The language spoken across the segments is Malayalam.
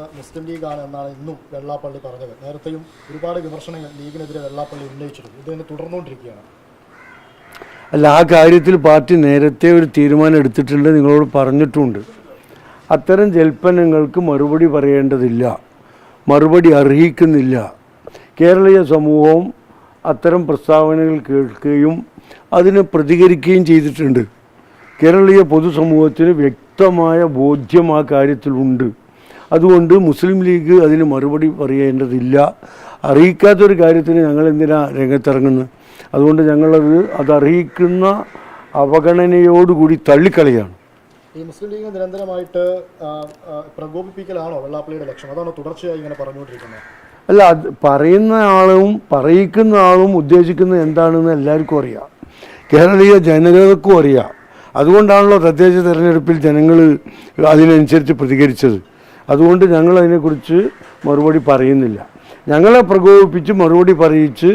മുസ്ലിം ലീഗാണ് എന്നാണ് ഇന്നും വെള്ളാപ്പള്ളി പറഞ്ഞത്. നേരത്തെയും ഒരുപാട് വിമർശനങ്ങൾ ലീഗിനെതിരെ വെള്ളാപ്പള്ളി ഉന്നയിച്ചിട്ടുണ്ട്. ഇതിനെ തുടർന്നുകൊണ്ടിരിക്കുകയാണ്. അല്ല, ആ കാര്യത്തിൽ പാർട്ടി നേരത്തെ ഒരു തീരുമാനം എടുത്തിട്ടുണ്ട്, നിങ്ങളോട് പറഞ്ഞിട്ടുണ്ട്. അത്തരം ജൽപ്പനങ്ങൾക്ക് മറുപടി പറയേണ്ടതില്ല, മറുപടി അർഹിക്കുന്നില്ല. കേരളീയ സമൂഹവും അത്തരം പ്രസ്താവനകൾ കേൾക്കുകയും അതിന് പ്രതികരിക്കുകയും ചെയ്തിട്ടുണ്ട്. കേരളീയ പൊതുസമൂഹത്തിന് വ്യക്തമായ ബോധ്യം ആ കാര്യത്തിലുണ്ട്. അതുകൊണ്ട് മുസ്ലിം ലീഗ് അതിന് മറുപടി പറയേണ്ടതില്ല. അറിയിക്കാത്തൊരു കാര്യത്തിന് ഞങ്ങൾ എന്തിനാ രംഗത്തിറങ്ങുന്നത്? അതുകൊണ്ട് അത് അർഹിക്കുന്ന അവഗണനയോടുകൂടി തള്ളിക്കളയാണ്. ഈ മുസ്ലിം ലീഗ് നിരന്തരമായിട്ട് പ്രകോപിപ്പിക്കലാണോ വെള്ളാപ്പള്ളിയുടെ ലക്ഷ്യം? അതാണോ തുടർച്ചയായി ഇങ്ങനെ പറഞ്ഞുകൊണ്ടിരിക്കുന്നത്? അല്ല, അത് പറയുന്ന ആളും പറയിക്കുന്ന ആളും ഉദ്ദേശിക്കുന്നത് എന്താണെന്ന് എല്ലാവർക്കും അറിയാം, കേരളീയ ജനതയ്ക്കും അറിയാം. അതുകൊണ്ടാണല്ലോ തദ്ദേശ തെരഞ്ഞെടുപ്പിൽ ജനങ്ങൾ അതിനനുസരിച്ച് പ്രതികരിച്ചത്. അതുകൊണ്ട് ഞങ്ങൾ അതിനെക്കുറിച്ച് മറുപടി പറയുന്നില്ല. ഞങ്ങളെ പ്രകോപിപ്പിച്ച് മറുപടി പറയിച്ച്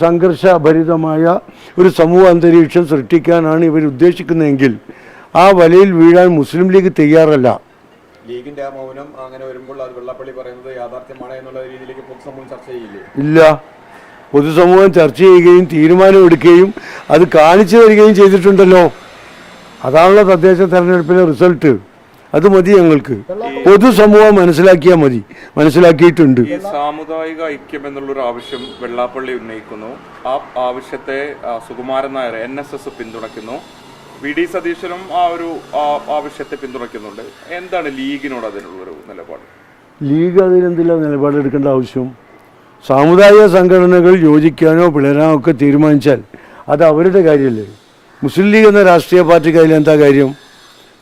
സംഘർഷഭരിതമായ ഒരു സമൂഹ അന്തരീക്ഷം സൃഷ്ടിക്കാനാണ് ഇവർ ഉദ്ദേശിക്കുന്നതെങ്കിൽ ആ വലയിൽ വീഴാൻ മുസ്ലിം ലീഗ് തയ്യാറല്ല. ലീഗിന്റെ ആ മൗനം അങ്ങനെ വരുമ്പോൾ അത് വെള്ളാപ്പള്ളി പറയുന്നത് യാഥാർത്ഥ്യമാണ് എന്നുള്ള രീതിയിലേക്ക് പൊതുസമൂഹം ചർച്ച ചെയ്യില്ലേ? ഇല്ല, പൊതുസമൂഹം ചർച്ച ചെയ്യുകയും തീരുമാനമെടുക്കുകയും അത് കാണിച്ചു തരികയും ചെയ്തിട്ടുണ്ടല്ലോ. അതാണല്ലോ തദ്ദേശ തെരഞ്ഞെടുപ്പിലെ റിസൾട്ട്. അത് മതി ഞങ്ങൾക്ക്. പൊതുസമൂഹം മനസ്സിലാക്കിയാൽ മതി, മനസ്സിലാക്കിയിട്ടുണ്ട്. ഈ സാമുദായിക ഐക്യം എന്നുള്ളൊരു ആവശ്യം വെള്ളാപ്പള്ളി ഉന്നയിക്കുന്നു. ആ ആവശ്യത്തെ സുകുമാരൻ നായർ NSS പിന്തുണയ്ക്കുന്നു. VD സതീശനും ആ ഒരു ആവശ്യത്തെ പിന്തുണയ്ക്കുന്നുണ്ട്. എന്താണ് ലീഗിനോട് അതിനുള്ളൊരു നിലപാട്? ലീഗ് അതിനെന്തില്ല നിലപാടെടുക്കേണ്ട ആവശ്യം? സാമുദായിക സംഘടനകൾ യോജിക്കാനോ പിളരാനോ ഒക്കെ തീരുമാനിച്ചാൽ അത് അവരുടെ കാര്യമല്ലേ. മുസ്ലിം ലീഗ് എന്ന രാഷ്ട്രീയ പാർട്ടിക്ക് അതിലെന്താ കാര്യം?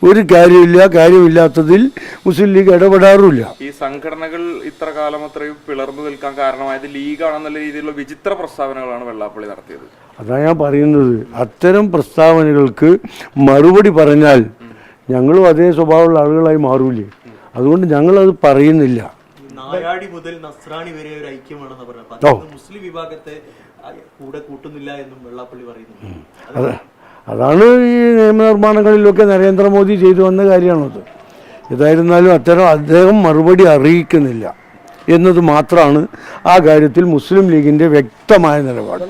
ഒരു കാര്യമില്ല. കാര്യമില്ലാത്തതിൽ മുസ്ലിം ലീഗ് ഇടപെടാറുമില്ല. ഈ സംഘടനകൾ ഇത്ര കാലം അത്രയും പിളർന്നു നിൽക്കാൻ കാരണമായത് ലീഗാണെന്നുള്ള രീതിയിലുള്ള വിചിത്ര പ്രസ്താവനകളാണ് വെള്ളാപ്പള്ളി നടത്തിയത്. അതാണ് ഞാൻ പറയുന്നത്. അത്തരം പ്രസ്താവനകൾക്ക് മറുപടി പറഞ്ഞാൽ ഞങ്ങളും അതേ സ്വഭാവമുള്ള ആളുകളായി മാറൂലേ. അതുകൊണ്ട് ഞങ്ങളത് പറയുന്നില്ല. നായാടി മുതൽ നസ്രാണി വരെ ഒരു ഐക്യമാണെന്ന് പറഞ്ഞത് മുസ്ലിം വിഭാഗത്തെ കൂടെ കൂട്ടുന്നില്ല എന്നും വെള്ളാപ്പള്ളി പറയുന്നു. അതാണ് ഈ നിയമനിർമ്മാണങ്ങളിലൊക്കെ നരേന്ദ്രമോദി ചെയ്തു വന്ന കാര്യമാണത്. ഏതായിരുന്നാലും അദ്ദേഹം മറുപടി അറിയിക്കുന്നില്ല എന്നത് മാത്രമാണ് ആ കാര്യത്തിൽ മുസ്ലിം ലീഗിൻ്റെ വ്യക്തമായ നിലപാട്.